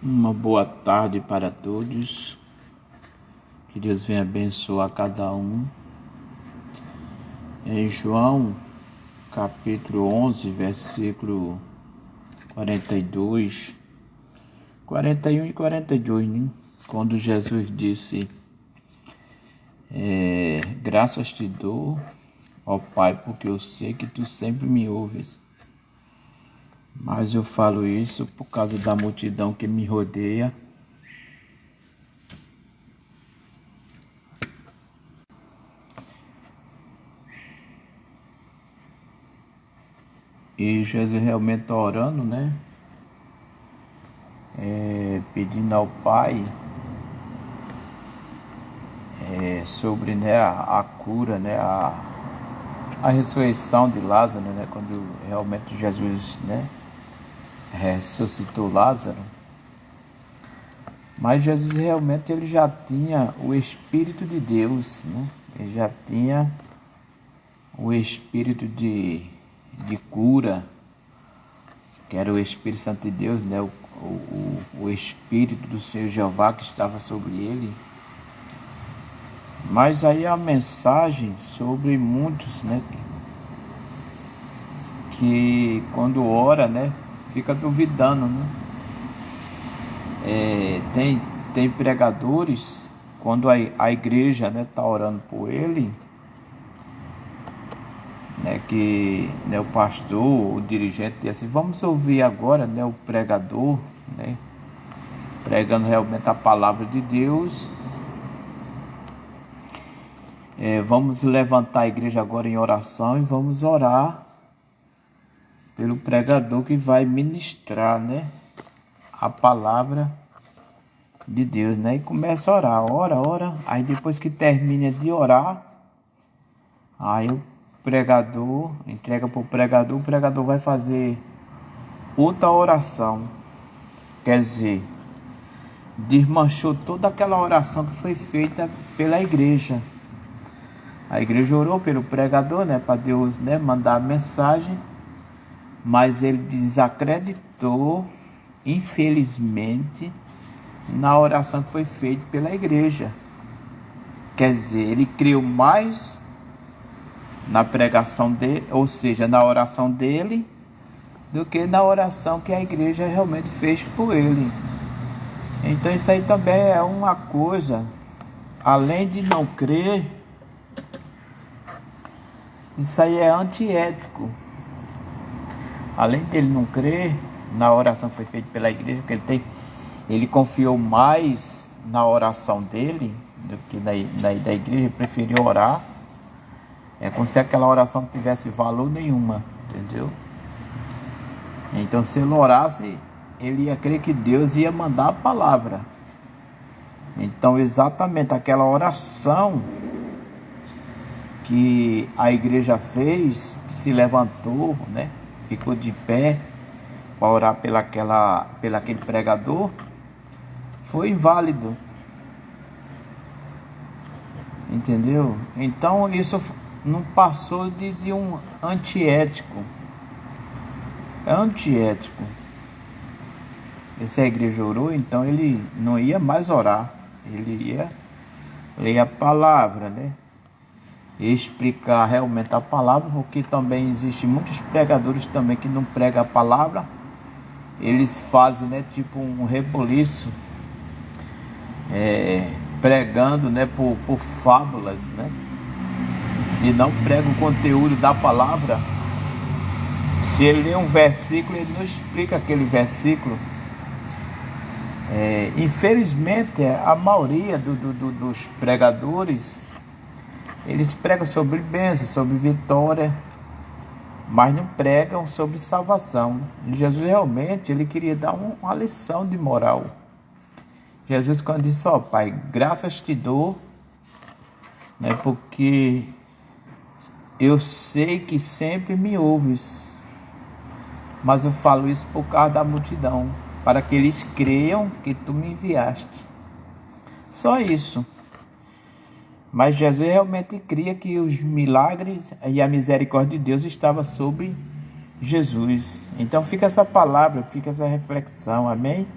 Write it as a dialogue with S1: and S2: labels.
S1: Uma boa tarde para todos. Que Deus venha abençoar cada um. Em João, capítulo 11, versículo 42, 41 e 42, né? Quando Jesus disse: graças te dou, ó Pai, porque eu sei que tu sempre me ouves. Mas eu falo isso por causa da multidão que me rodeia. E Jesus realmente está orando, né? Pedindo ao Pai sobre, né, a cura, né? A ressurreição de Lázaro, né? Quando realmente Jesus, né, ressuscitou Lázaro. Mas Jesus realmente ele já tinha o Espírito de Deus, né? Ele já tinha o Espírito de cura, que era o Espírito Santo de Deus, né? O Espírito do Senhor Jeová que estava sobre ele. Mas aí a mensagem sobre muitos, né? Que quando ora, né? Fica duvidando, né? Tem pregadores, quando a igreja, né, tá orando por ele, né, que, né, o pastor, o dirigente diz assim: vamos ouvir agora, né, o pregador, né, pregando realmente a palavra de Deus. Vamos levantar a igreja agora em oração e vamos orar pelo pregador que vai ministrar, né, a palavra de Deus, né? E começa a orar, ora. Aí depois que termina de orar, aí o pregador entrega para o pregador vai fazer outra oração. Quer dizer, desmanchou toda aquela oração que foi feita pela igreja. A igreja orou pelo pregador, né, para Deus, né, mandar a mensagem, mas ele desacreditou, infelizmente, na oração que foi feita pela igreja. Quer dizer, ele creu mais na pregação dele, ou seja, na oração dele, do que na oração que a igreja realmente fez por ele. Então isso aí também é uma coisa, além de não crer, isso aí é antiético. Além dele não crer na oração que foi feita pela igreja, porque ele confiou mais na oração dele do que da igreja, preferiu orar. É como se aquela oração não tivesse valor nenhuma, entendeu? Então, se ele orasse, ele ia crer que Deus ia mandar a palavra. Então, exatamente aquela oração que a igreja fez, que se levantou, né, ficou de pé para orar pelaquele pregador, foi inválido, entendeu? Então isso não passou de um antiético. É antiético. Se a igreja orou, então ele não ia mais orar, ele ia ler a palavra, né? Explicar realmente a palavra, porque também existe muitos pregadores também que não pregam a palavra. Eles fazem, né, tipo um reboliço, pregando, né, por fábulas, né, e não pregam o conteúdo da palavra. Se ele lê um versículo, ele não explica aquele versículo. Infelizmente, a maioria dos pregadores, eles pregam sobre bênção, sobre vitória, mas não pregam sobre salvação. Jesus realmente ele queria dar uma lição de moral. Jesus, quando disse: ó Pai, graças te dou, né, porque eu sei que sempre me ouves, mas eu falo isso por causa da multidão, para que eles creiam que tu me enviaste. Só isso. Mas Jesus realmente cria que os milagres e a misericórdia de Deus estavam sobre Jesus. Então fica essa palavra, fica essa reflexão, amém?